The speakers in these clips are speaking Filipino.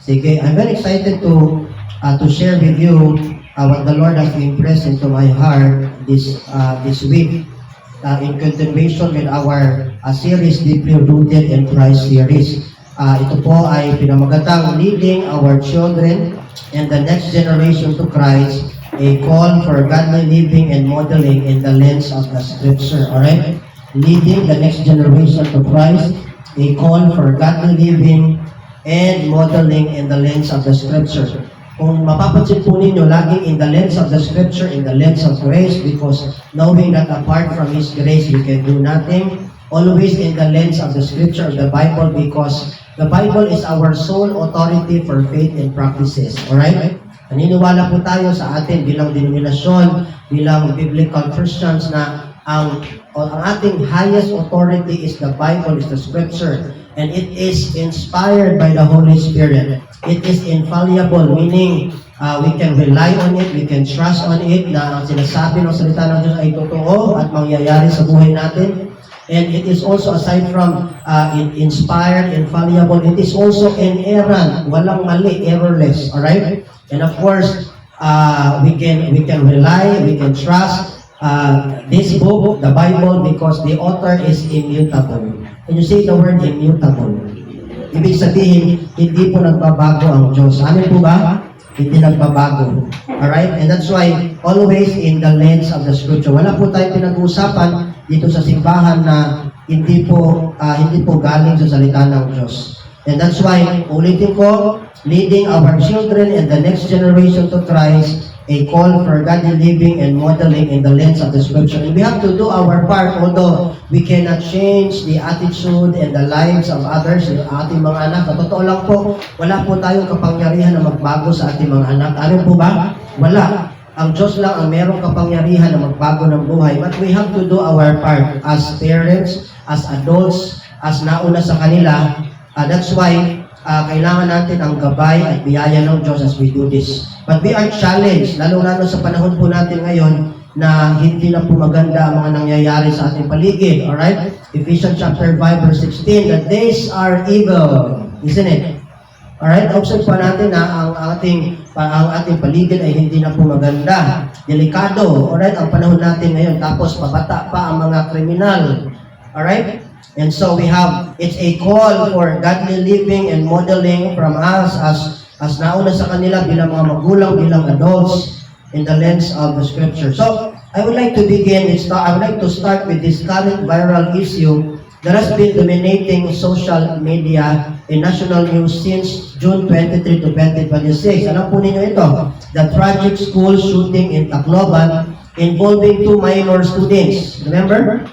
Sige, I'm very excited to share with you what the Lord has impressed into my heart this week in continuation with our series Deeply Rooted in Christ series. Ito po ay pinamagatang leading our children and the next generation to Christ, a call for godly living and modeling in the lens of the Scripture. Alright? Leading the next generation to Christ, a call for godly living and modeling in the lens of the Scripture. Kung mapapansin po ninyo, laging in the lens of the Scripture, in the lens of grace, because knowing that apart from His grace, we can do nothing. Always in the lens of the Scripture, of the Bible, because the Bible is our sole authority for faith and practices. Alright? Naniniwala po tayo sa atin bilang denominasyon, bilang biblical Christians na ang ating highest authority is the Bible, is the Scripture. And it is inspired by the Holy Spirit. It is infallible, meaning we can rely on it, we can trust on it, na ang sinasabi ng salita ng Diyos ay totoo at mangyayari sa buhay natin. And it is also, aside from inspired, infallible, it is also inerrant, walang mali, errorless. Alright? And of course, we can rely, we can trust this book, the Bible, because the author is immutable. Can you say the word immutable? Ibig sabihin, hindi po nagbabago ang Diyos. Amin po ba? Hindi nagbabago. Alright? And that's why, always in the lens of the Scripture. Wala po tayong pinag-uusapan dito sa simbahan na hindi po galing sa salita ng Diyos. And that's why, ulitin ko, leading our children and the next generation to Christ, a call for godly living and modeling in the lens of the Scripture. And we have to do our part, although we cannot change the attitude and the lives of others, yung ating mga anak. Sa totoo lang po, wala po tayong kapangyarihan na magbago sa ating mga anak. Ano po ba? Wala. Ang Diyos lang ang merong kapangyarihan na magbago ng buhay. But we have to do our part as parents, as adults, as nauna sa kanila. That's why kailangan natin ang gabay at biyaya ng Diyos as we do this. But we are challenged, lalo-lalo sa panahon po natin ngayon, na hindi na po maganda ang mga nangyayari sa ating paligid. Alright? Ephesians chapter 5 verse 16, the days are evil. Isn't it? Alright? Observe pa natin na ang ating paligid ay hindi na po maganda. Delikado. Alright? Ang panahon natin ngayon. Tapos pabata pa ang mga kriminal. Alright? And so we have, it's a call for godly living and modeling from us as nauna sa kanila bilang mga magulang, bilang adults in the lens of the Scripture. So, I would like to begin, I would like to start with this current viral issue that has been dominating social media in national news since June 23 to 2026. Alam po ninyo ito? The tragic school shooting in Tacloban involving 2 minor students. Remember?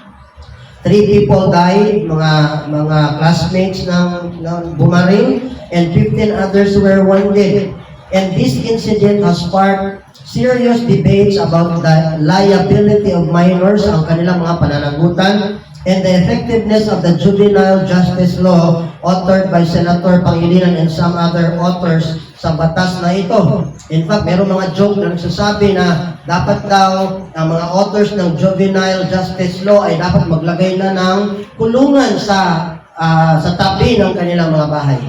3 people died, mga classmates ng bumaril, and 15 others were wounded. And this incident has sparked serious debates about the liability of minors, ang kanilang mga pananagutan, and the effectiveness of the juvenile justice law authored by Senator Pangilinan and some other authors sa batas na ito. In fact, merong mga joke na nagsasabi na dapat daw ang mga authors ng juvenile justice law ay dapat maglagay na ng kulungan sa tabi ng kanilang mga bahay.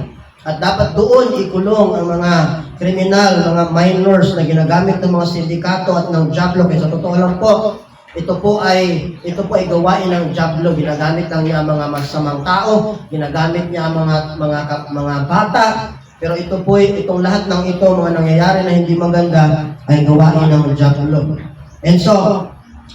At dapat doon ikulong ang mga kriminal, mga minors na ginagamit ng mga sindikato at ng jablo. Kaya sa totoo lang po, ito po ay gawain ng jablo. Ginagamit lang niya ang mga masamang tao, ginagamit niya ang mga bata. Pero itong lahat ng ito, mga nangyayari na hindi maganda, ay gawain ng jablo. And so,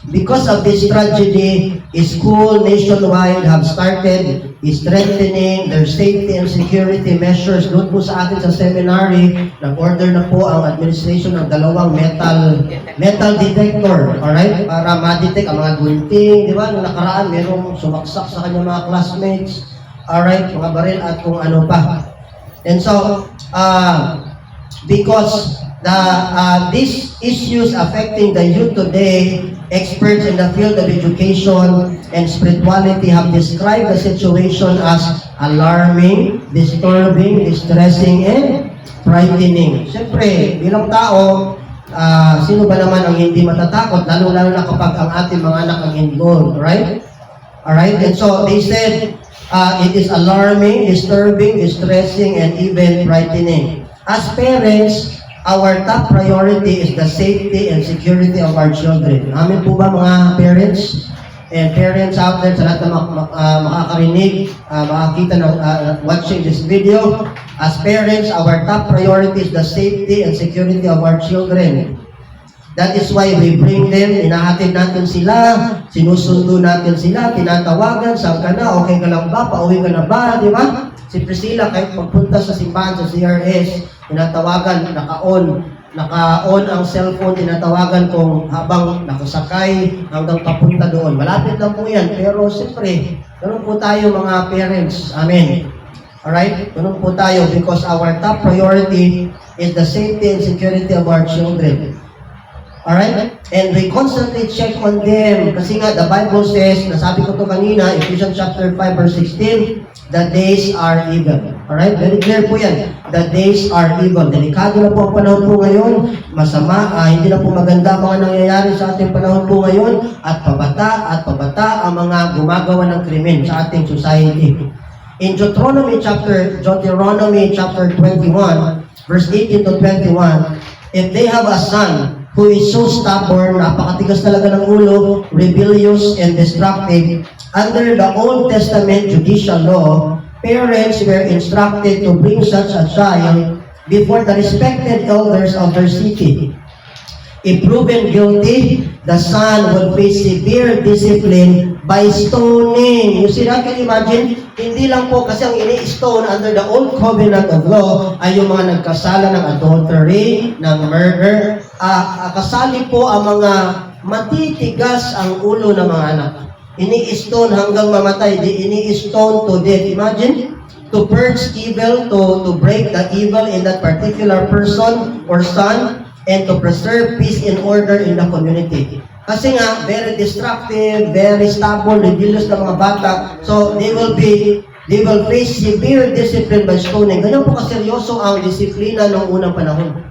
because of this tragedy, schools nationwide have started strengthening their safety and security measures. Doon po sa atin sa seminary, nag-order na po ang administration ng 2 metal detector, alright? Para ma-detect ang mga gunting, di ba? Noong nakaraan, merong sumaksak sa kanyang mga classmates, alright? Mga baril at kung ano pa. And so, because these issues affecting the youth today, experts in the field of education and spirituality have described the situation as alarming, disturbing, distressing, and frightening. Siyempre, bilang tao, sino ba naman ang hindi matatakot, lalo-lalo na kapag ang ating mga anak ang involved, right? Alright? And so, they said, It is alarming, disturbing, distressing, and even frightening. As parents, our top priority is the safety and security of our children. Amin po ba mga parents? And parents out there, sa lahat na makakarinig, makakita ng watching this video, as parents, our top priority is the safety and security of our children. That is why we bring them, inahatid natin sila, sinusundo natin sila, tinatawagan, saan ka na, okay ka lang ba, pauwi ka na ba, di ba? Si Priscilla, kahit magpunta sa simbahan sa CRS, tinatawagan, naka-on ang cellphone, tinatawagan kung habang nakasakay hanggang papunta doon. Malapit lang po yan, pero siyempre, ganun po tayo mga parents. Amen. Alright? Ganun po tayo because our top priority is the safety and security of our children. Alright? And we constantly check on them. Kasi nga, the Bible says, nasabi ko to kanina, Ephesians chapter 5 verse 16, the days are evil. Alright? Very clear po yan. The days are evil. Delikado na po ang panahon po ngayon. Masama, hindi na po maganda mga nangyayari sa ating panahon po ngayon. At pabata ang mga gumagawa ng krimen sa ating society. In Deuteronomy chapter 21, verse 18 to 21, if they have a son who is so stubborn, napakatigas talaga ng ulo, rebellious and destructive, under the Old Testament judicial law, parents were instructed to bring such a child before the respected elders of their city. If proven guilty, the son would face severe discipline by stoning. You see that? Can you imagine? Hindi lang po kasi ang ini-stone under the old covenant of law ay yung mga nagkasala ng adultery, ng murder. Kasali po ang mga matitigas ang ulo ng mga anak. Ini-stone hanggang mamatay. Ini-stone to death. Imagine? To purge evil, to break the evil in that particular person or son, and to preserve peace and order in the community. Kasi nga, very destructive, very stubborn, rebellious na mga bata. So, they will face severe discipline by stoning. Ganyan po kaseryoso ang disiplina ng unang panahon.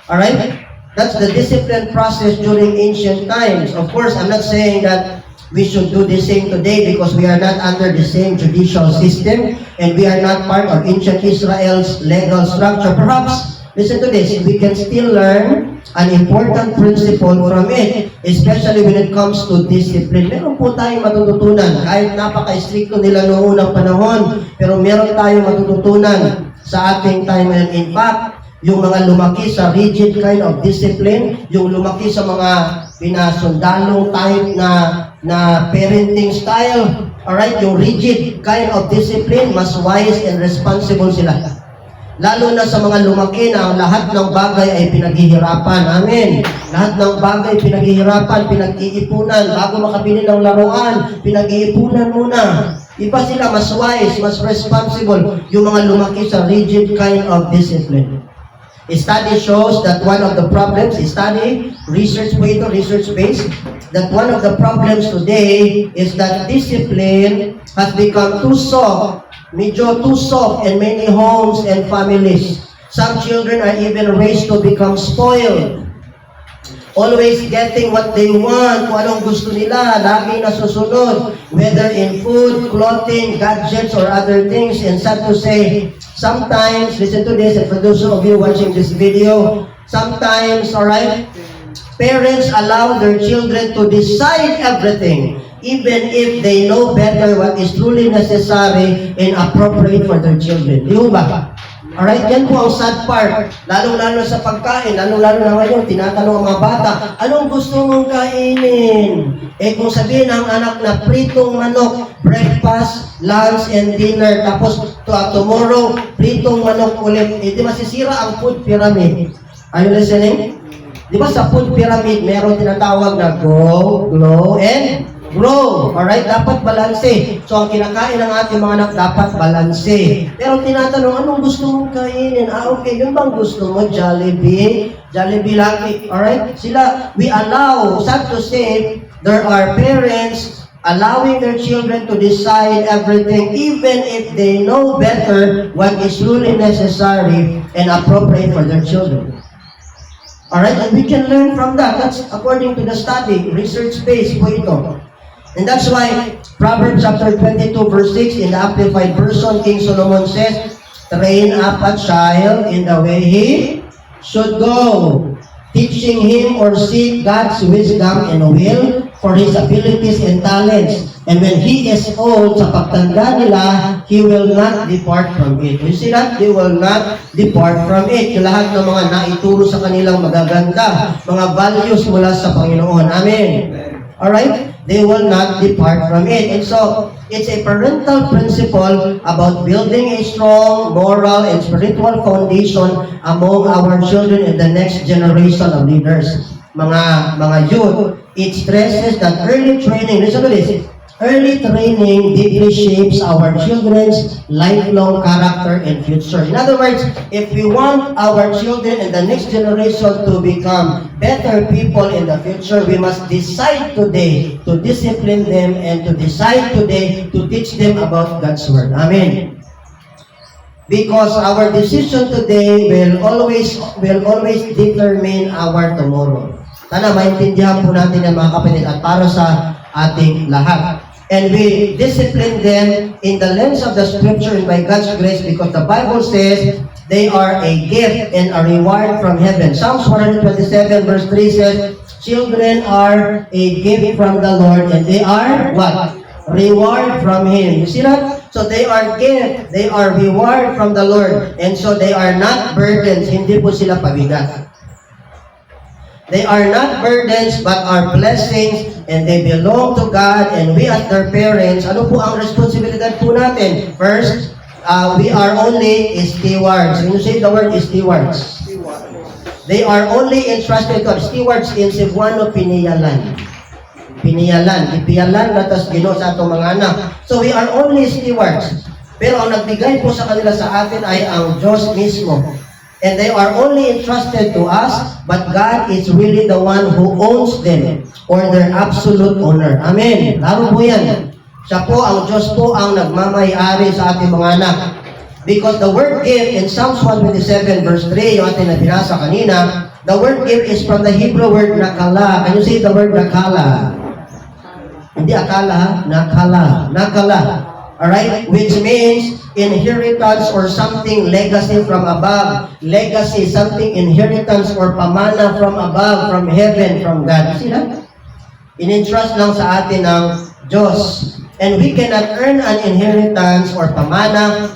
Alright? That's the discipline process during ancient times. Of course, I'm not saying that we should do the same today because we are not under the same judicial system and we are not part of ancient Israel's legal structure. Perhaps, listen to this, we can still learn an important principle from it, especially when it comes to discipline. Meron po tayong matututunan, kahit napaka-stricto nila noong unang panahon, pero meron tayong matututunan sa ating time. And in fact, yung mga lumaki sa rigid kind of discipline, yung lumaki sa mga pinasundalong type na parenting style, alright, yung rigid kind of discipline, mas wise and responsible sila. Lalo na sa mga lumaki na lahat ng bagay ay pinaghihirapan. Amen. Lahat ng bagay pinaghihirapan, pinag-iipunan. Bago makabili ng laruan, pinag-iipunan muna. Iba sila mas wise, mas responsible. Yung mga lumaki sa rigid kind of discipline. A study shows that one of the problems, research po ito, research-based, that one of the problems today is that discipline has become too soft, medyo too soft in many homes and families. Some children are even raised to become spoiled. Always getting what they want, kung anong gusto nila, lagi nasusunod, whether in food, clothing, gadgets, or other things. And sad to say, sometimes, listen to this, and for those of you watching this video, sometimes, alright, parents allow their children to decide everything, even if they know better what is truly necessary and appropriate for their children. Di ba? Alright, yan po ang sad part. Lalo-lalo sa pagkain, lalo-lalo na ngayon, tinatanong ang mga bata, anong gusto mong kainin? Eh kung sabihin ng anak na pritong manok, breakfast, lunch, and dinner, tapos tomorrow, pritong manok ulit, eh di masisira ang food pyramid. Are you listening? Di ba sa food pyramid, meron tinatawag na grow, glow, and grow. Alright? Dapat balanse. So, ang kinakain ng ating mga anak dapat balanse. Pero tinatanong, anong gusto mong kainin? Okay, yun bang gusto mo? Jollibee? Jollibee lagi. Alright? Sila, we allow, sad to say, there are parents allowing their children to decide everything even if they know better what is truly necessary and appropriate for their children. Alright? And we can learn from that. That's according to the study, research-based po ito. And that's why Proverbs chapter 22 verse 6 in the Amplified Version, King Solomon says, train up a child in the way he should go, teaching him or seek God's wisdom and will for his abilities and talents. And when he is old, sa pagtanda nila, he will not depart from it. You see that? They will not depart from it. Yung lahat ng mga naituro sa kanilang magaganda, mga values mula sa Panginoon. Amen. Alright? They will not depart from it. And so, it's a parental principle about building a strong moral and spiritual foundation among our children and the next generation of leaders. Mga youth, it stresses that early training, listen to this, early training deeply shapes our children's lifelong character and future. In other words, if we want our children and the next generation to become better people in the future, we must decide today to discipline them and to decide today to teach them about God's Word. Amen. Because our decision today will always determine our tomorrow. Sana maintindihan po natin ang mga kapatid at para sa ating lahat. And we discipline them in the lens of the Scripture and by God's grace because the Bible says they are a gift and a reward from heaven. Psalms 127 verse 3 says, children are a gift from the Lord and they are what? Reward from Him. You see that? So they are gift, they are reward from the Lord. And so they are not burdens, hindi po sila pabigat. They are not burdens but are blessings and they belong to God and we as their parents, ano po ang responsibilidad po natin? First, we are only stewards. When you say the word stewards, they are only entrusted to stewards in Cebuano, piniyalan. Ipiyalan na tas Ginoo sa atong mga anak. So we are only stewards. Pero ang nagbigay po sa kanila sa atin ay ang Diyos mismo. And they are only entrusted to us, but God is really the one who owns them or their absolute owner. Amen. Laro po yan. Siya po, ang Diyos po ang nagmamayari sa ating mga anak. Because the word give in Psalms 127 verse 3, yung ating nabinasa kanina, the word give is from the Hebrew word nakala. Can you say the word nakala? Hindi akala ha? Nakala. Nakala. Alright? Which means inheritance or something legacy from above. Legacy, something inheritance or pamana from above, from heaven, from God. See that? In-entrust lang sa atin ng Diyos. And we cannot earn an inheritance or pamana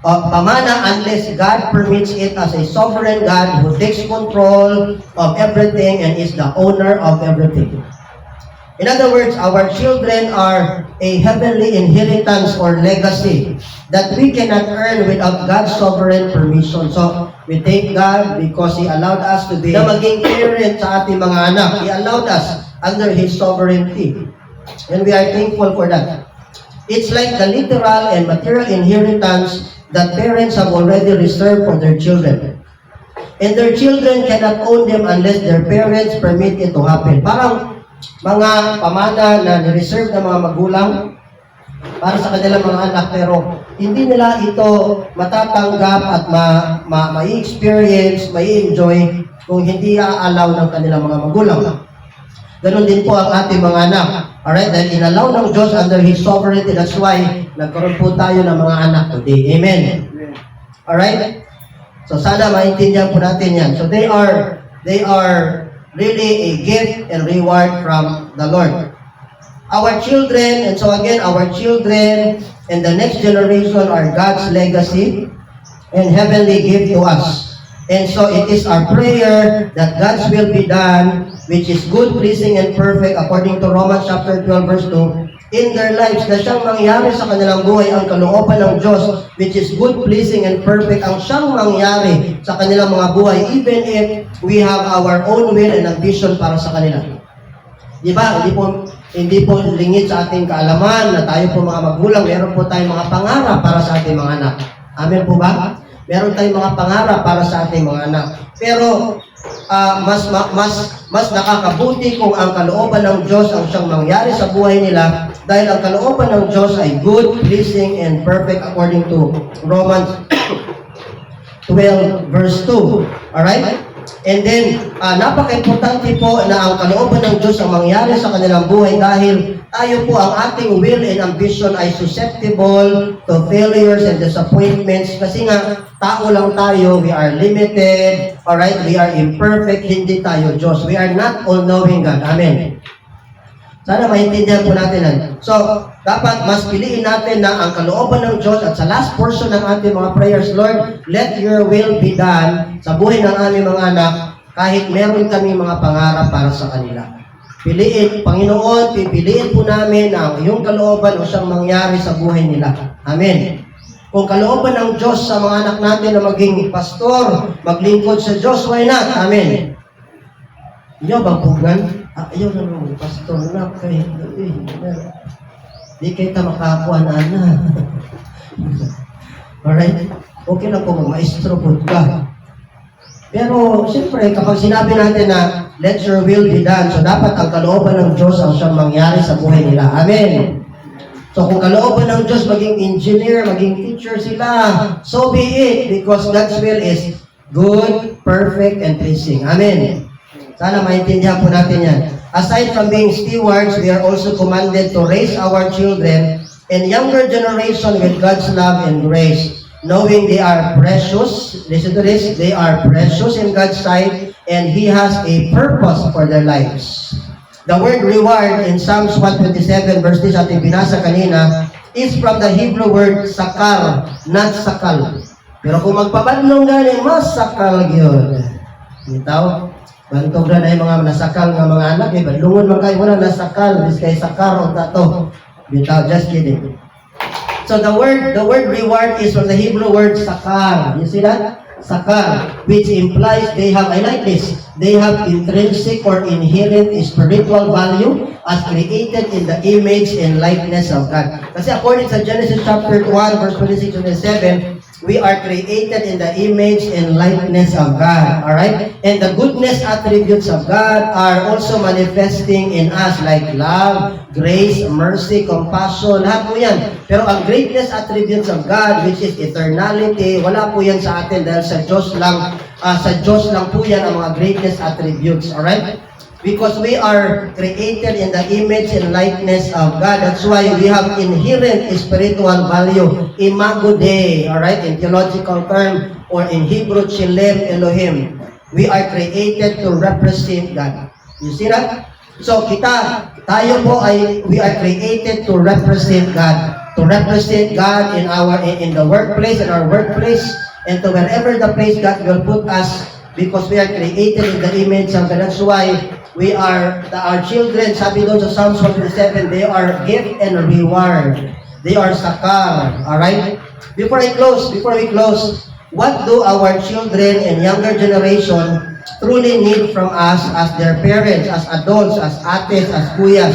unless God permits it as a sovereign God who takes control of everything and is the owner of everything. In other words, our children are a heavenly inheritance or legacy that we cannot earn without God's sovereign permission. So, we thank God because He allowed us to be na maging parent sa ating mga anak. He allowed us under His sovereignty. And we are thankful for that. It's like the literal and material inheritance that parents have already reserved for their children. And their children cannot own them unless their parents permit it to happen. Parang mga pamana na nireserve ng mga magulang para sa kanilang mga anak pero hindi nila ito matatanggap at ma-experience, ma-enjoy kung hindi i-allow ng kanilang mga magulang. Ganon din po ang ating mga anak. Alright? Dahil inallow ng Diyos under His sovereignty. That's why nagkaroon po tayo ng mga anak today. Amen? Alright? So sana maintindihan po natin yan. So they are really a gift and reward from the Lord. Our children, and so again, our children and the next generation are God's legacy and heavenly gift to us. And so it is our prayer that God's will be done, which is good, pleasing, and perfect, according to Romans chapter 12, verse 2, in their lives, na siyang mangyari sa kanilang buhay ang kalooban ng Diyos, which is good, pleasing, and perfect, ang siyang mangyari sa kanilang mga buhay, even if we have our own will and ambition para sa kanila. Di ba? Hindi po lingid sa ating kaalaman na tayo po mga magulang, meron po tayong mga pangarap para sa ating mga anak. Amen po ba? Meron tayong mga pangarap para sa ating mga anak. Pero mas nakakabuti kung ang kalooban ng Diyos ang siyang mangyari sa buhay nila dahil ang kalooban ng Diyos ay good, pleasing, and perfect according to Romans 12 verse 2. Alright? And then, napaka-importante po na ang kalooban ng Diyos ang mangyari sa kanilang buhay dahil tayo po ang ating will and ambition ay susceptible to failures and disappointments kasi nga tao lang tayo, we are limited, alright, we are imperfect, hindi tayo Diyos. We are not all-knowing God. Amen. Sana maintindihan po natin yan. So, dapat mas piliin natin na ang kalooban ng Diyos at sa last portion ng ating mga prayers, Lord, let your will be done sa buhay ng aming mga anak kahit meron kami mga pangarap para sa kanila. Piliin, Panginoon, pipiliin po namin ang iyong kalooban o siyang mangyari sa buhay nila. Amen. Kung kalooban ng Diyos sa mga anak natin na maging pastor, maglingkod sa Diyos, why not? Amen. Iyo, bagpugan? Ayaw na mga pastor na kay di kita makakuha na na. Alright? Okay lang kung maestro po ka. Pero, siyempre, kapag sinabi natin na let your will be done, so dapat ang kalooban ng Diyos ang siyang mangyari sa buhay nila. Amen. So, kung kalooban ng Diyos maging engineer, maging teacher sila, so be it, because God's will is good, perfect, and pleasing. Amen. Sana maintindihan po natin yan. Aside from being stewards, we are also commanded to raise our children and younger generation with God's love and grace, knowing they are precious. Listen to this, they are precious in God's sight, and He has a purpose for their lives. The word reward in Psalms 127 verse 10 ating binasa kanina is from the Hebrew word sakal, not sakal. Pero kung magpabadlong gani, mas sakal yun. Bitaw, bantog na yung mga nasakal ng mga anak, badlungon man kayo wala nasakal, bis kay sakar o tato. Bitaw, just kidding. So the word reward is from the Hebrew word sakar. You see that? Sakar, which implies they have, I like this, they have intrinsic or inherent spiritual value as created in the image and likeness of God. Kasi according to Genesis chapter 1, verse 26 and 27, we are created in the image and likeness of God. Alright? And the goodness attributes of God are also manifesting in us like love, grace, mercy, compassion, lahat po yan. Pero ang greatness attributes of God, which is eternality, wala po yan sa atin dahil sa Diyos lang po yan ang mga greatness attributes. Alright? Because we are created in the image and likeness of God. That's why we have inherent spiritual value. Imago Dei, alright, in theological term, or in Hebrew, Chelem Elohim. We are created to represent God. You see that? So tayo po we are created to represent God. To represent God in the workplace, in our workplace, and to wherever the place God will put us, because we are created in the image of God. That's why our children, sabi doon sa Psalms 127, they are gift and reward. They are sakar. Alright? Before we close, what do our children and younger generation truly need from us as their parents, as adults, as ates, as kuyas?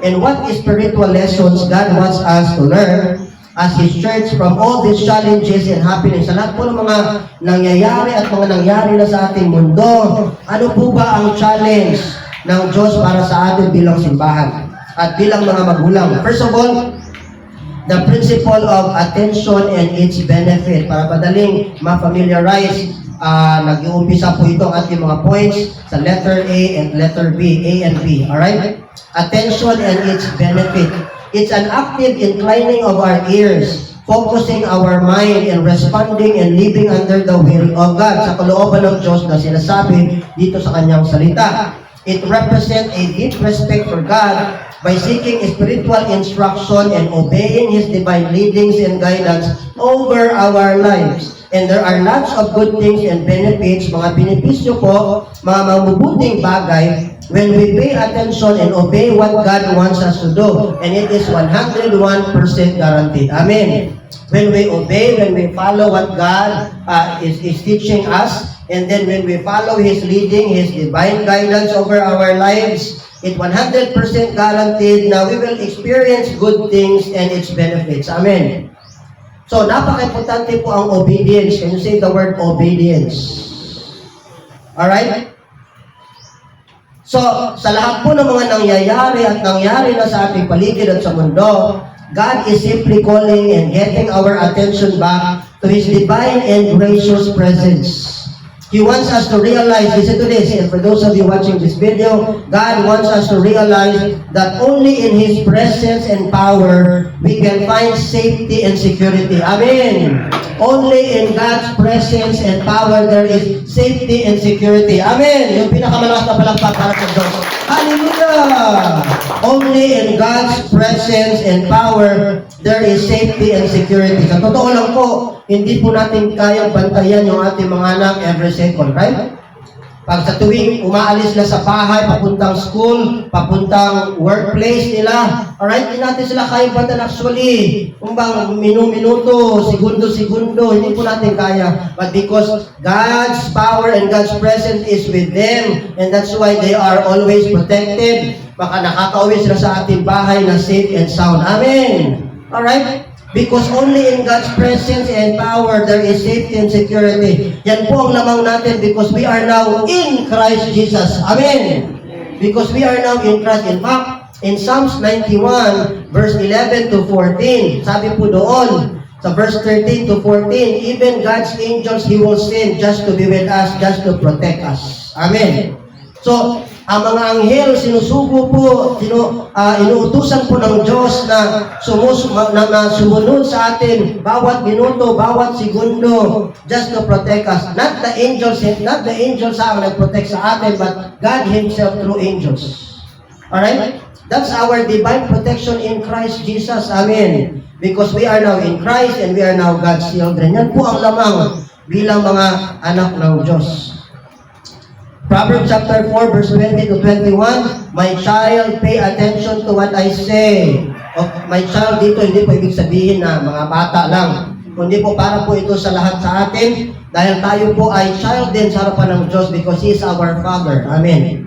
And what spiritual lessons God wants us to learn as His church from all these challenges and happenings? Sa lahat po ng mga nangyayari at mga nangyari na sa ating mundo, ano po ba ang challenge ng Diyos para sa atin bilang simbahan at bilang mga magulang? First of all, the principle of attention and its benefit. Para madaling ma-familiarize, nag-uumpisa po ito ang ating mga points sa letter A and letter B, A and B. Alright? Attention and its benefit. It's an active inclining of our ears, focusing our mind and responding and living under the will of God sa kalooban ng Diyos na sinasabi dito sa kanyang salita. It represents a deep respect for God by seeking spiritual instruction and obeying His divine leadings and guidance over our lives. And there are lots of good things and benefits, mga benepisyo po, mga mabubuting bagay when we pay attention and obey what God wants us to do. And it is 101% guaranteed. Amen. When we obey, when we follow what God is teaching us, and then when we follow His leading, His divine guidance over our lives, it 100% guaranteed na we will experience good things and its benefits. Amen. So, napaka-importante po ang obedience. Can you say the word obedience? Alright? So, sa lahat po ng mga nangyayari at nangyari na sa ating paligid at sa mundo, God is simply calling and getting our attention back to His divine and gracious presence. He wants us to realize, listen to this, and for those of you watching this video, God wants us to realize that only in His presence and power, we can find safety and security. Amen. Only in God's presence and power, there is safety and security. Amen. Yung pinakamalakas na palakpak para sa Diyos. Hallelujah! Only in God's presence and power, there is safety and security. Sa totoo lang po, hindi po natin kayang bantayan yung ating mga anak every second, right? Pag sa tuwing umaalis na sa bahay, papuntang school, papuntang workplace nila, alright, hindi natin sila kayang bantayan actually. Kumbang minuto, segundo, hindi po natin kaya. But because God's power and God's presence is with them, and that's why they are always protected, baka nakakauwi sila sa ating bahay na safe and sound. Amen! Alright? Because only in God's presence and power there is safety and security. Yan po ang lamang natin because we are now in Christ Jesus. Amen. Because we are now in Christ. In fact, in Psalms 91, verse 11 to 14, sabi po doon, sa verse 13 to 14, even God's angels He will send just to be with us, just to protect us. Amen. So, ang mga anghel, sinusugo po, inuutusan po ng Diyos na sumunod sa atin bawat minuto, bawat segundo, just to protect us. Not the angels ang nag-protect sa atin, but God Himself through angels. Alright? That's our divine protection in Christ Jesus. Amen. Because we are now in Christ and we are now God's children. Yan po ang lamang bilang mga anak ng Diyos. Proverbs chapter 4, verse 20 to 21, my child, pay attention to what I say. My child dito, hindi po ibig sabihin na mga bata lang. Kundi po para po ito sa lahat sa atin, dahil tayo po ay child din sa harapan ng Diyos because He is our Father. Amen.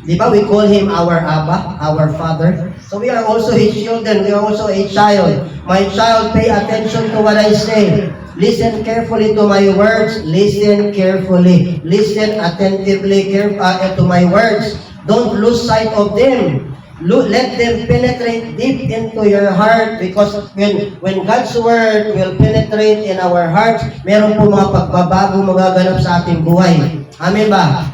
Di ba we call Him our Abba, our Father? So we are also His children, we are also a child. My child, pay attention to what I say. Listen carefully to my words. Listen carefully. Listen attentively to my words. Don't lose sight of them. Let them penetrate deep into your heart because when God's word will penetrate in our hearts, meron po mga pagbabago magaganap sa ating buhay. Amen ba?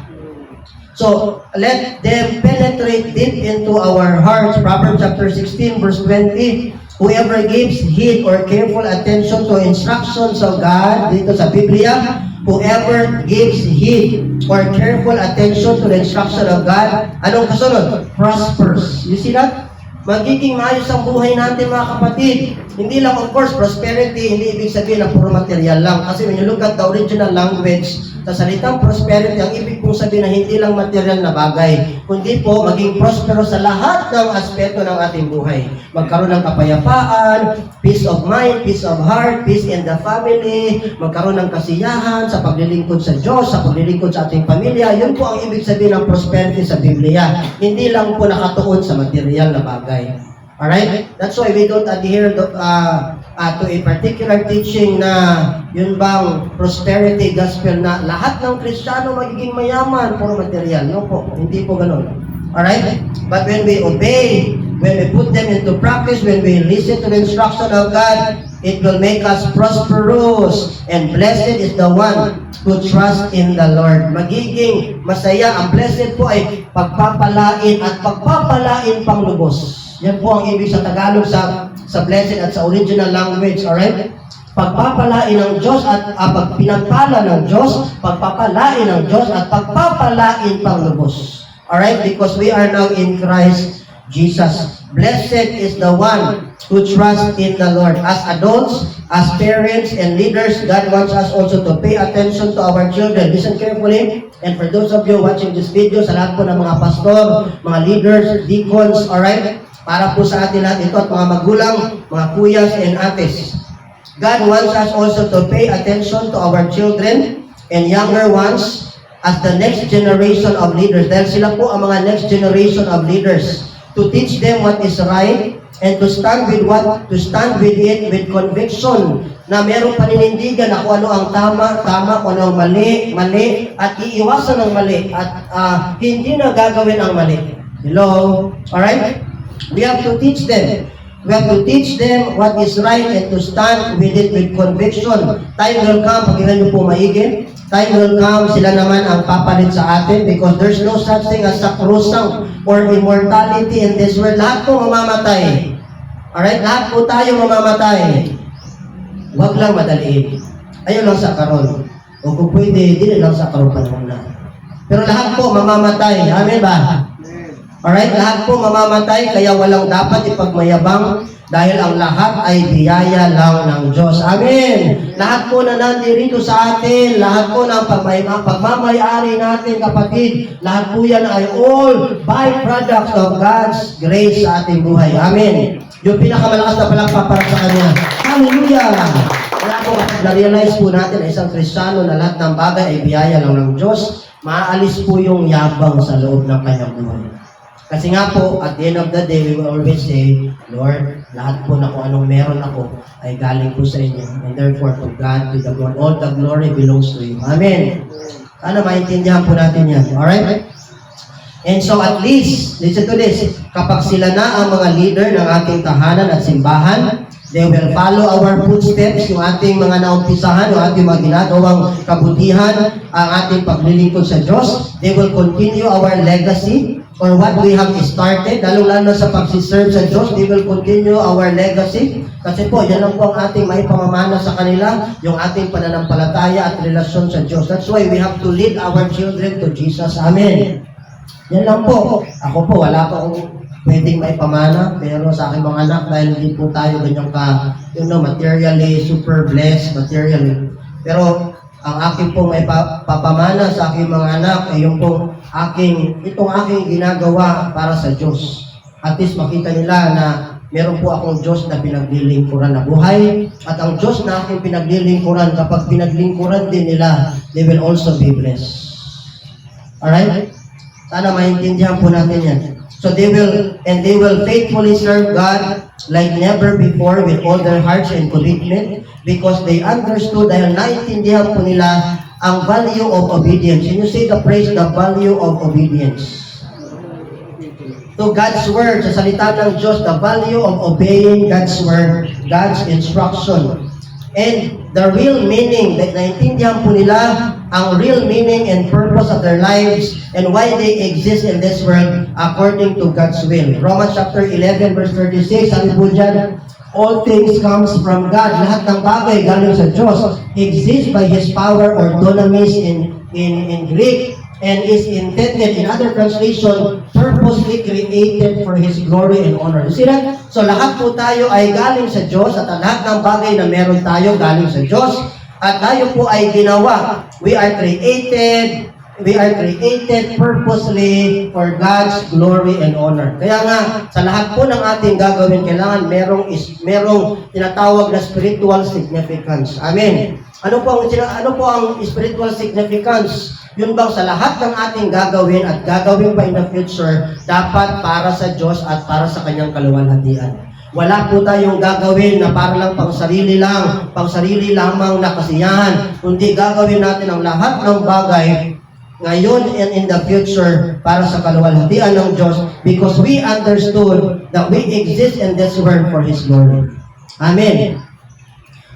So, let them penetrate deep into our hearts. Proverbs chapter 16, verse 20. Whoever gives heed or careful attention to instructions of God, dito sa Biblia, whoever gives heed or careful attention to the instruction of God, anong kasunod? Prospers. You see that? Magiging maayos ang buhay natin, mga kapatid. Hindi lang, of course, prosperity, hindi ibig sabihin na puro material lang. Kasi when you look at the original language, sa salitang prosperity, ang ibig pong sabihin na hindi lang material na bagay, kundi po maging prospero sa lahat ng aspeto ng ating buhay. Magkaroon ng kapayapaan, peace of mind, peace of heart, peace in the family, magkaroon ng kasiyahan sa paglilingkod sa Diyos, sa paglilingkod sa ating pamilya. Yun po ang ibig sabihin ng prosperity sa Biblia. Hindi lang po nakatuon sa material na bagay. Alright? That's why we don't adhere to a particular teaching na yun bang prosperity gospel na lahat ng Kristiyano magiging mayaman, puro material. No po, hindi po ganun. Alright? But when we obey, when we put them into practice, when we listen to the instruction of God, it will make us prosperous. And blessed is the one who trusts in the Lord. Magiging masaya. Ang blessed po ay pagpapalain at pagpapalain pang lubos. Yan po ang ibig sa Tagalog sa blessed at sa original language, alright? Pagpapalain ng Diyos at pinagpala ng Diyos, pagpapalain ng Diyos at pagpapalain pang lubos. Alright? Because we are now in Christ Jesus. Blessed is the one who trusts in the Lord. As adults, as parents and leaders, God wants us also to pay attention to our children. Listen carefully. And for those of you watching this video, sa lahat po ng mga pastor, mga leaders, deacons, alright? Para po sa atin lahat ito at mga magulang, mga kuyas and ates. God wants us also to pay attention to our children and younger ones as the next generation of leaders. Dahil sila po ang mga next generation of leaders. To teach them what is right and to stand with it with conviction na merong paninindigan na kung ano ang tama, kung ano ang mali, at iiwasan ang mali at hindi na gagawin ang mali. Hello? Alright? We have to teach them We have to teach them what is right and to stand with it with conviction. Time will come, pakinggan niyo po maigi, time will come, sila naman ang papalit sa atin because there's no such thing as sakrusang or immortality in this world. Lahat po mamamatay. Alright? Lahat po tayo mamamatay. Huwag lang madaliin. Ayun lang sa karon. O kung pwede, din lang sa karon panahon na. Pero lahat po mamamatay. Amen ba? Alright? Lahat po mamamatay, kaya walang dapat ipagmayabang dahil ang lahat ay biyaya lang ng Diyos. Amen! Lahat po na nandirito sa atin, lahat po ng pagmamayari natin, kapatid, lahat po yan ay all byproducts of God's grace sa ating buhay. Amen! Yung pinakamalakas na palakpak para sa Kanya. Hallelujah! Kaya po, na-realize po natin na isang Kristiyano na lahat ng bagay ay biyaya lang ng Diyos, maaalis po yung yabang sa loob ng kanyang buhay. Kasi nga po, at the end of the day, we will always say, Lord, lahat po na kung anong meron ako ay galing po sa inyo. And therefore, to God, to the Lord, all the glory belongs to you. Amen. Sana maintindihan po natin yan. Alright? And so at least, listen to this, kapag sila na ang mga leader ng ating tahanan at simbahan, they will follow our footsteps, yung ating mga naumpisahan, yung ating mga ginagawang kabutihan, ang ating paglilingkod sa Diyos. They will continue our legacy or what we have started, lalo-lalo sa pagsiserve sa Diyos. They will continue our legacy. Kasi po, yan lang po ang ating may pamamana sa kanila, yung ating pananampalataya at relasyon sa Diyos. That's why we have to lead our children to Jesus. Amen. Yan lang po. Ako po, wala pa akong pwedeng may pamana, pero sa aking mga anak, dahil hindi po tayo ganyang materially super blessed, materially. Pero ang aking po may papamana sa aking mga anak ay yung po itong aking ginagawa para sa Diyos. At least makita nila na meron po akong Diyos na pinaglilingkuran na buhay. At ang Diyos na aking pinaglilingkuran, kapag pinaglingkuran din nila, they will also be blessed. Alright? Sana maintindihan po natin yan. So they will faithfully serve God like never before with all their hearts and commitment because they understood, dahil naintindihan po nila ang value of obedience. Can you say the praise, the value of obedience? To God's word, sa salita ng Diyos, the value of obeying God's word, God's instruction. And the real meaning, that naintindihan po nila ang real meaning and purpose of their lives and why they exist in this world according to God's will. Romans chapter 11 verse 36, sabi po dyan, all things comes from God. Lahat ng bagay galing sa Diyos, exist by His power or dunamis in Greek, and is intended, in other translation, purposely created for His glory and honor. You see that? So lahat po tayo ay galing sa Diyos at lahat ng bagay na meron tayo galing sa Diyos at tayo po ay ginawa. We are created purposely for God's glory and honor. Kaya nga, sa lahat po ng ating gagawin, kailangan merong tinatawag na spiritual significance. Amen. Ano po ang spiritual significance? Yun bang sa lahat ng ating gagawin at gagawin pa in the future, dapat para sa Diyos at para sa Kanyang kaluwalhatian. Wala po tayong gagawin na para lang pang sarili lamang na kasiyahan. Kundi gagawin natin ang lahat ng bagay ngayon and in the future para sa kaluwalhatian ng Diyos because we understood that we exist in this world for His glory. Amen.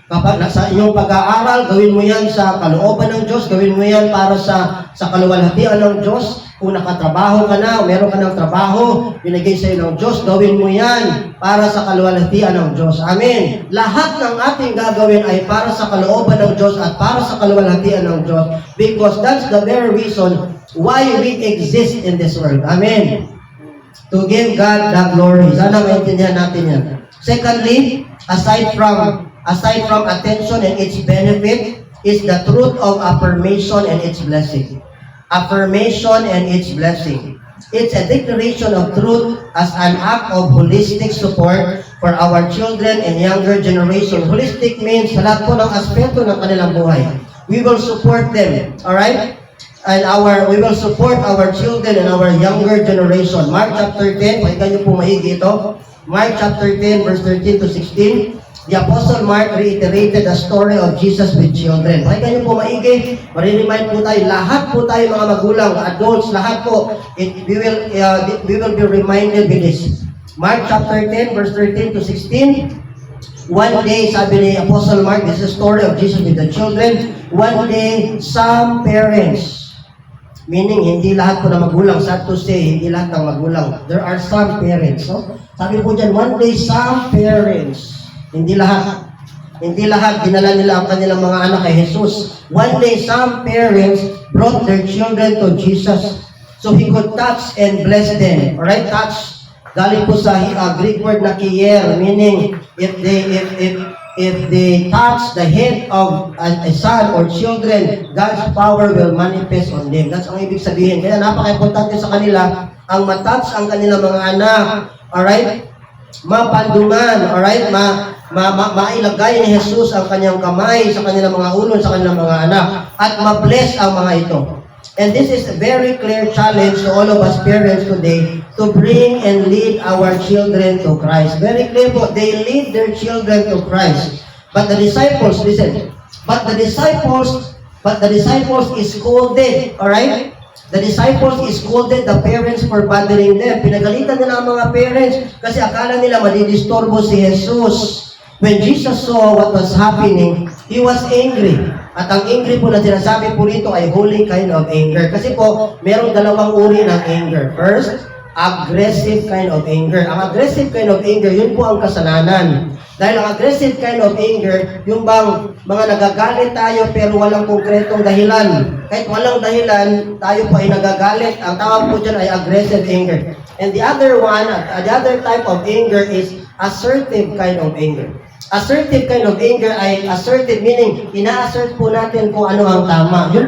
Kapag nasa iyong pag-aaral, gawin mo yan sa kalooban ng Diyos, gawin mo yan para sa kaluwalhatian ng Diyos. Kung nakatrabaho ka na, o meron ka ng trabaho, binigay sa iyo ng Diyos, gawin mo yan para sa kaluwalhatian ng Diyos. Amen. Lahat ng ating gagawin ay para sa kalooban ng Diyos at para sa kaluwalhatian ng Diyos because that's the very reason why we exist in this world. Amen. To give God the glory. Sana maintindihan natin yan. Secondly, aside from attention and its benefit is the truth of affirmation and its blessing. Affirmation and its blessing. It's a declaration of truth as an act of holistic support for our children and younger generation. Holistic means sa lahat po ng aspeto ng kanilang buhay. We will support them, alright? And we will support our children and our younger generation. Mark chapter 10, pakinggan niyo po maigi ito. Mark chapter 10, verse 13 to 16. The Apostle Mark reiterated the story of Jesus with children. Pakinggan niyo po maigi, mariremind po tayo, lahat po tayo mga magulang, adults, lahat po, we will be reminded with this. Mark chapter 10, verse 13 to 16. One day, sabi ni Apostle Mark, this is the story of Jesus with the children. One day, some parents, meaning hindi lahat po na magulang, sad to say, hindi lahat ng magulang. There are some parents. No? Sabi po dyan, one day, some parents, hindi lahat, dinala nila ang kanilang mga anak kay Jesus. One day, some parents brought their children to Jesus so He could touch and bless them. Alright, touch. Galing po sa Greek word na kier, meaning if they touch the head of a son or children, God's power will manifest on them. That's ang ibig sabihin. Kaya napaka-importante sa kanila ang matouch ang kanilang mga anak. Alright? Mapandungan. Alright? Mailagay ni Jesus ang kanyang kamay sa kanilang mga ulo, sa kanilang mga anak. At ma-bless ang mga ito. And this is a very clear challenge to all of us parents today to bring and lead our children to Christ. Very clear po, they lead their children to Christ. But the disciples, listen, but the disciples is scolded, alright? The disciples is scolded the parents for bothering them. Pinagalitan nila ang mga parents kasi akala nila madidisturbo si Jesus. When Jesus saw what was happening, He was angry. At ang angry po na sinasabi po rito ay holy kind of anger. Kasi po, merong dalawang uri ng anger. First, aggressive kind of anger. Ang aggressive kind of anger, yun po ang kasalanan. Dahil ang aggressive kind of anger, yung bang mga nagagalit tayo pero walang konkretong dahilan. Kahit walang dahilan, tayo po ay nagagalit. Ang tawag po dyan ay aggressive anger. And the other one, the other type of anger is assertive kind of anger. Assertive kind of anger ay assertive, meaning ina-assert po natin kung ano ang tama. Yun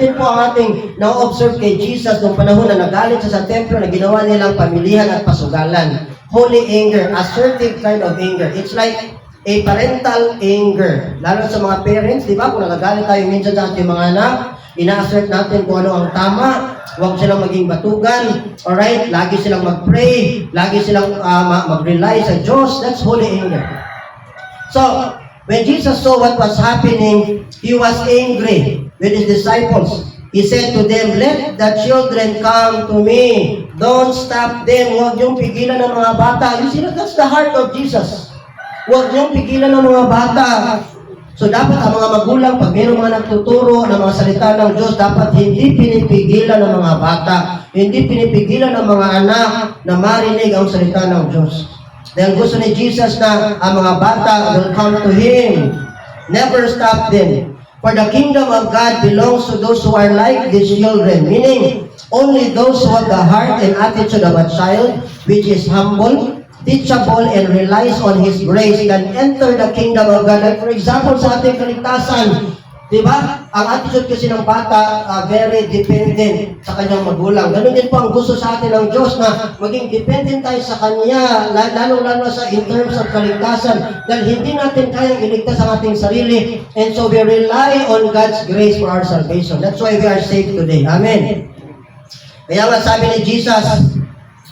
din po ang ating na-observe kay Jesus noong panahon na nagalit sa templo na ginawa nilang pamilihan at pasugalan. Holy anger, assertive kind of anger. It's like a parental anger. Lalo sa mga parents, di ba? Kung nagagalit tayo minsan sa ating mga anak, ina-assert natin kung ano ang tama. Huwag silang maging batugan. Alright? Lagi silang mag-pray. Lagi silang mag-rely sa Diyos. That's holy anger. So, when Jesus saw what was happening, He was angry with His disciples. He said to them, "Let the children come to me. Don't stop them." Huwag niyong pigilan ng mga bata. You see, that's the heart of Jesus. Huwag niyong pigilan ng mga bata. So, dapat ang mga magulang, pag mayroong mga nagtuturo ng mga salita ng Diyos, dapat hindi pinipigilan ng mga bata. Hindi pinipigilan ng mga anak na marinig ang salita ng Diyos. Dahil gusto ni Jesus na ang mga bata will come to Him. Never stop them. For the kingdom of God belongs to those who are like these children. Meaning, only those who have the heart and attitude of a child, which is humble, teachable, and relies on His grace, can enter the kingdom of God. Like for example, sa ating kaligtasan, di ba? Ang attitude kasi ng bata, very dependent sa kanyang magulang. Ganun din po ang gusto sa atin ng Diyos na maging dependent tayo sa Kanya, lalo-lalo sa in terms of kaligtasan. Dahil hindi natin kayang iligtas ang ating sarili. And so we rely on God's grace for our salvation. That's why we are saved today. Amen. Kaya nga sabi ni Jesus,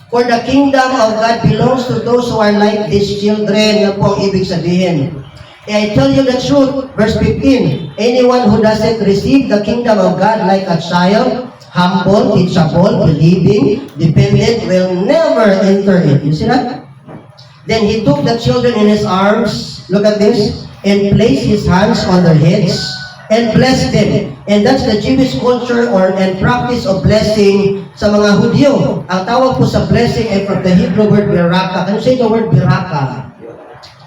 for the kingdom of God belongs to those who are like these children. Yan po ang ibig sabihin. I tell you the truth, verse 15, anyone who doesn't receive the kingdom of God like a child, humble, teachable, believing, dependent, will never enter it. You see that? Then He took the children in His arms, look at this, and placed His hands on their heads, and blessed them. And that's the Jewish culture and practice of blessing sa mga Hudyo. Ang tawag po sa blessing ay from the Hebrew word beraka. Can you say the word beraka?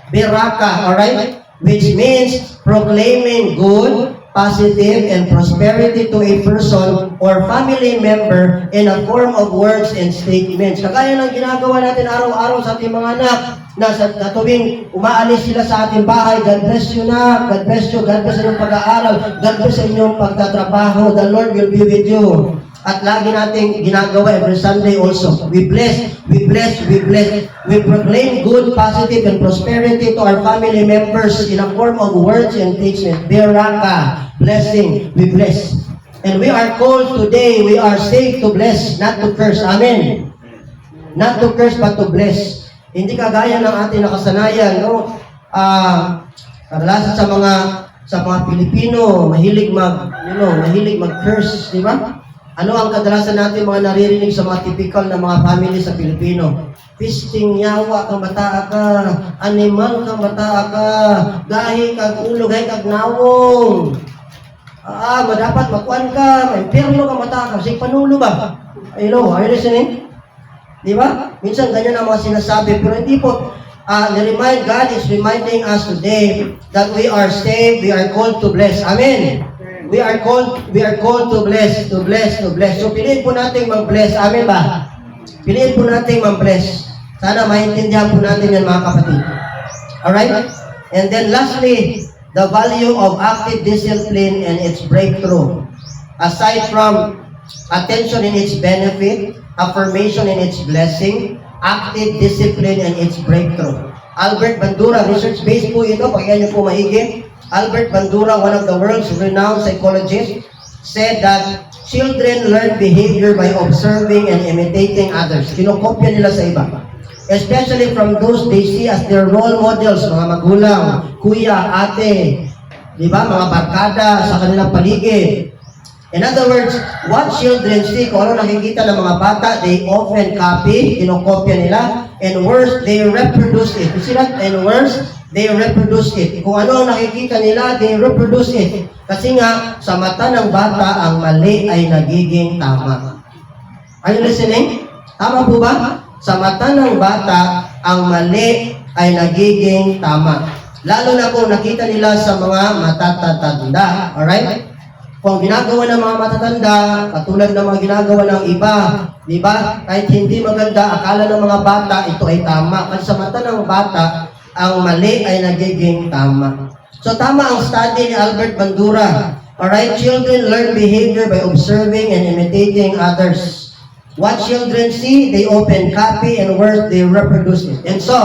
Beraka, alright? Which means proclaiming good, positive, and prosperity to a person or family member in a form of words and statements. Kagaya ng ginagawa natin araw-araw sa ating mga anak, na tuwing umaalis sila sa ating bahay, God bless you na, God bless you, God bless sa inyong pag-aaral, God bless sa inyong pagtatrabaho, the Lord will be with you. At lagi nating ginagawa every Sunday also. We bless, we bless, we bless. We proclaim good, positive, and prosperity to our family members in a form of words and statements. Beraka, blessing, we bless. And we are called today, we are saved to bless, not to curse. Amen. Not to curse, but to bless. Hindi kagaya ng ating nakasanayan, no? Kadalasan sa mga Pilipino, mahilig mag-curse, di ba? Ano ang kadalasan natin mga naririnig sa mga typical na mga family sa Pilipino? Pisting yawa kang bataa ka, animal kang bataa ka, gahi kag ulog, gahi kag nawong. Madapat makuan ka, impyerno kang bataa ka, sig panulo ba? Hello, are you listening? Di ba? Minsan ganyan ang mga sinasabi, pero hindi po. God is reminding us today that we are saved, we are called to bless. Amen. We are called to bless. So piliin po natin mag-bless. Amen ba? Piliin po natin mag-bless. Sana maintindihan po natin yan mga kapatid. Alright? And then lastly, the value of active discipline and its breakthrough. Aside from attention in its benefit, affirmation in its blessing, active discipline and its breakthrough. Albert Bandura, research-based po ito, pakinggan niyo po maigi. Albert Bandura, one of the world's renowned psychologists, said that children learn behavior by observing and imitating others. Kinokopya nila sa iba. Especially from those they see as their role models, mga magulang, kuya, ate, di ba, mga barkada sa kanilang paligid. In other words, what children see, kung ano nakikita ng mga bata, they often copy, kinokopya nila, and worse, they reproduce it. You see that? And worse, they reproduce it. Kung ano ang nakikita nila, they reproduce it. Kasi nga, sa mata ng bata, ang mali ay nagiging tama. Are you listening? Tama po ba? Sa mata ng bata, ang mali ay nagiging tama. Lalo na kung nakita nila sa mga matatatanda. Alright? Kung ginagawa ng mga matatanda, katulad ng mga ginagawa ng iba, di ba? Kahit hindi maganda, akala ng mga bata, ito ay tama. Kasi sa mata ng bata, ang mali ay nagiging tama. So tama ang study ni Albert Bandura. Alright? Children learn behavior by observing and imitating others. What children see, they often copy, and worse, they reproduce it. And so,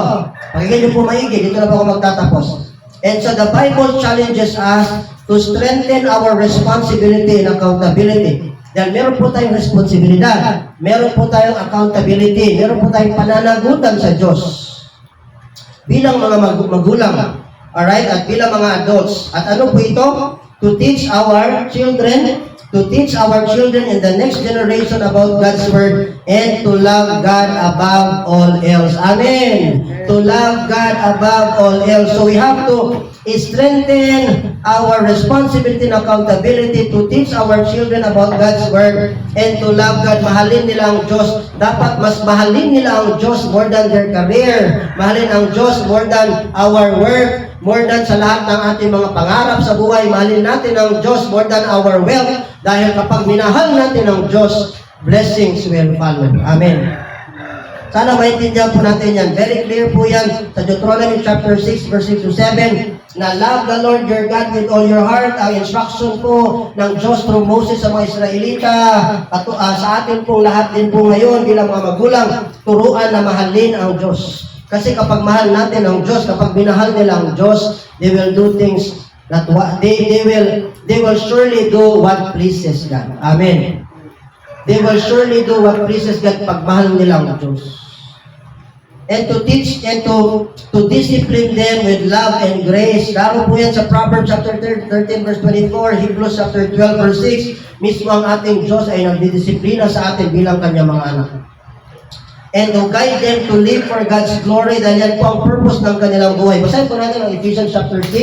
pakinggan niyo po maigi, dito na po ako magtatapos. And so the Bible challenges us to strengthen our responsibility and accountability. Dahil meron po tayong responsibilidad, meron po tayong accountability, meron po tayong pananagutan sa Diyos. Bilang mga magulang, alright, at bilang mga adults. At ano po ito? To teach our children in the next generation about God's Word and to love God above all else. Amen. To love God above all else. So we have to strengthen our responsibility and accountability to teach our children about God's Word and to love God. Mahalin nila ang Diyos. Dapat mas mahalin nila ang Diyos more than their career. Mahalin ang Diyos more than our work. More than sa lahat ng ating mga pangarap sa buhay, mahalin natin ang Diyos more than our wealth. Dahil kapag minahal natin ang Diyos, blessings will follow. Amen. Sana maintindihan po natin yan. Very clear po yan sa Deuteronomy chapter 6, verse 6 to 7, na love the Lord your God with all your heart. Ang instruction po ng Diyos through Moses sa mga Israelita, sa atin pong lahat din po ngayon bilang mga magulang, turuan na mahalin ang Diyos. Kasi kapag mahal natin ang Diyos, kapag minahal nila ang Diyos, they will do things that they will surely do what pleases God. Amen. They will surely do what pleases God pag mahal nila ang Diyos. And to teach and to discipline them with love and grace. Laro po yan sa Proverbs chapter 13 verse 24, Hebrews chapter 12 verse 6. Mismo ang ating Diyos ay nagdidisiplina sa atin bilang kanyang mga anak. And to guide them to live for God's glory, dahil yan po ang purpose ng kanilang buhay. Basahin po natin ang Ephesians chapter 6,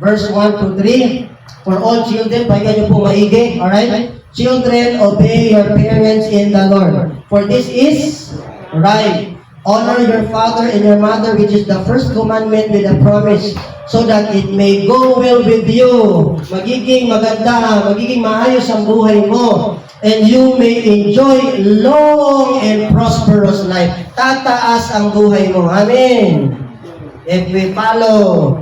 verse 1 to 3. For all children, pakinggan niyo po maigi. Alright? Children, obey your parents in the Lord. For this is right. Honor your father and your mother, which is the first commandment with a promise, so that it may go well with you. Magiging maganda, magiging maayos ang buhay mo. And you may enjoy long and prosperous life. Tataas ang buhay mo. Amen. If we follow,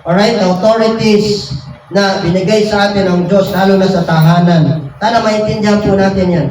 alright, the authorities na binigay sa atin ng Diyos, lalo na sa tahanan. Sana maintindihan po natin yan.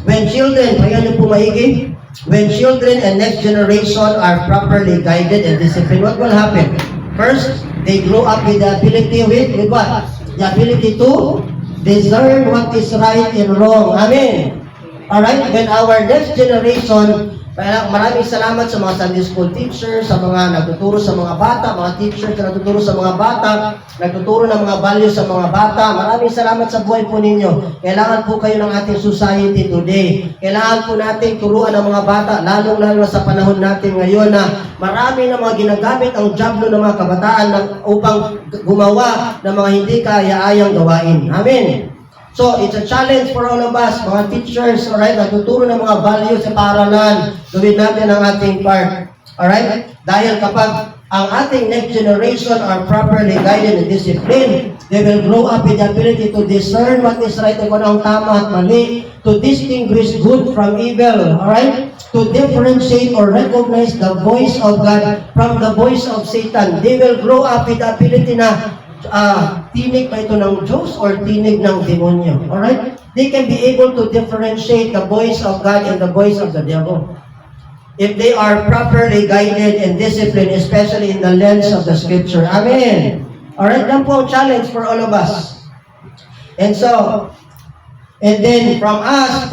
When children, payan niyo po maigi, when children and next generation are properly guided and disciplined, what will happen? First, they grow up with the ability with what? The ability to discern what is right and wrong. Amen. Alright, when our next generation Kaya maraming salamat sa mga Sunday School teachers, sa mga nagtuturo sa mga bata, mga teachers na nagtuturo sa mga bata, nagtuturo ng mga values sa mga bata. Maraming salamat sa buhay po ninyo. Kailangan po kayo ng ating society today. Kailangan po natin turuan ang mga bata, lalong-lalo sa panahon natin ngayon na marami na mga ginagamit ang jablo ng mga kabataan upang gumawa ng mga hindi kaya-ayang gawain. Amen. So, it's a challenge for all of us, mga teachers, alright, natuturo ng mga values sa paaralan, gawin natin ang ating part, alright? Dahil kapag ang ating next generation are properly guided and disciplined, they will grow up with the ability to discern what is right and kung anong tama at mali, to distinguish good from evil, alright? To differentiate or recognize the voice of God from the voice of Satan. They will grow up with the ability na tinig ba ito ng Diyos or tinig ng demonyo? Alright? They can be able to differentiate the voice of God and the voice of the devil. If they are properly guided and disciplined, especially in the lens of the Scripture. Amen. Alright? Yan po ang challenge for all of us. And so, and then from us,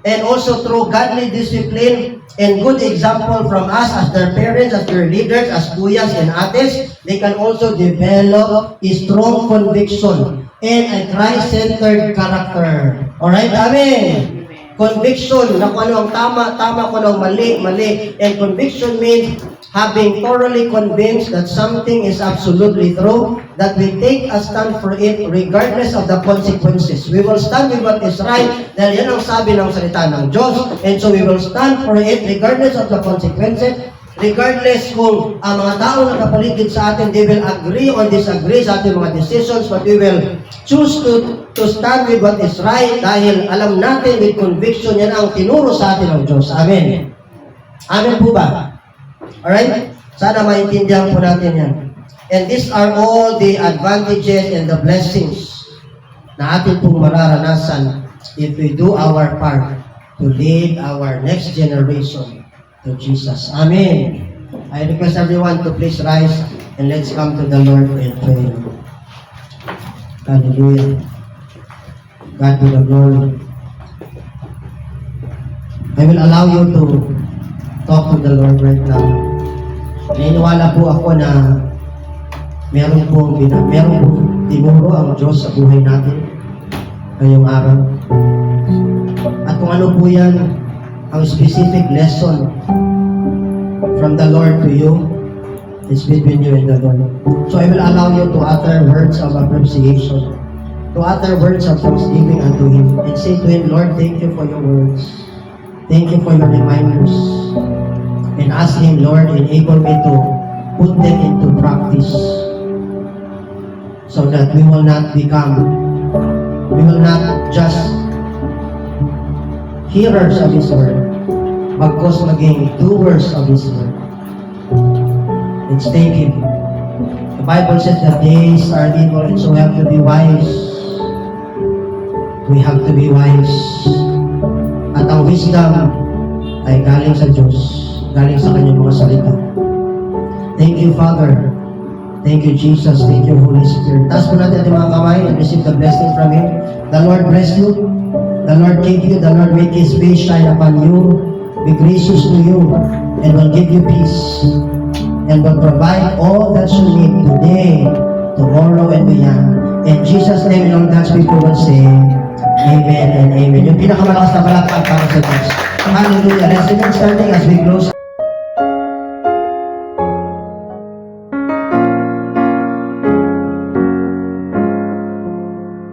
and also through godly discipline and good example from us as their parents, as their leaders, as kuyas and ates, they can also develop a strong conviction and a Christ-centered character. Alright? Amen. Conviction na kung ano ang tama, kung ano ang mali. And conviction means having thoroughly convinced that something is absolutely true, that we take a stand for it regardless of the consequences. We will stand with what is right dahil yan ang sabi ng salita ng Diyos. And so we will stand for it regardless of the consequences, regardless kung ang mga tao na kapaligid sa atin, they will agree or disagree sa ating mga decisions, but we will choose to stand with what is right dahil alam natin with conviction yan ang tinuro sa atin ng Diyos. Amen. Amen po ba? Alright? Sana maintindihan po natin yan. And these are all the advantages and the blessings na atin pong mararanasan if we do our part to lead our next generation to Jesus. Amen. I request everyone to please rise and let's come to the Lord and pray. Hallelujah. God be the glory. I will allow you to talk to the Lord right now. Naniniwala po ako na meron pong tinuro ang Diyos sa buhay natin ngayong araw. At kung ano po yan, ang specific lesson from the Lord to you is between you and the Lord. So I will allow you to utter words of appreciation, to utter words of thanksgiving unto Him, and say to Him, Lord, thank you for your words. Thank you for your reminders. And ask Him, Lord, enable me to put them into practice so that we will not just hearers of His word, bagkos maging doers of His word. Let's thank Him. The Bible says that days are evil, and so we have to be wise. We have to be wise. At ang wisdom ay galing sa Diyos, galing sa Kanyang mga salita. Thank you, Father. Thank you, Jesus. Thank you, Holy Spirit. Taas po natin ating mga kamay and receive the blessing from Him. The Lord bless you. The Lord keep you. The Lord make His face shine upon you, be gracious to you, and will give you peace, and will provide all that you need today, tomorrow, and beyond. In Jesus' name, and all God's people will say, Amen and Amen. Yung pinakamalakas na palakpak para sa Diyos. Hallelujah. Let's remain standing as we close.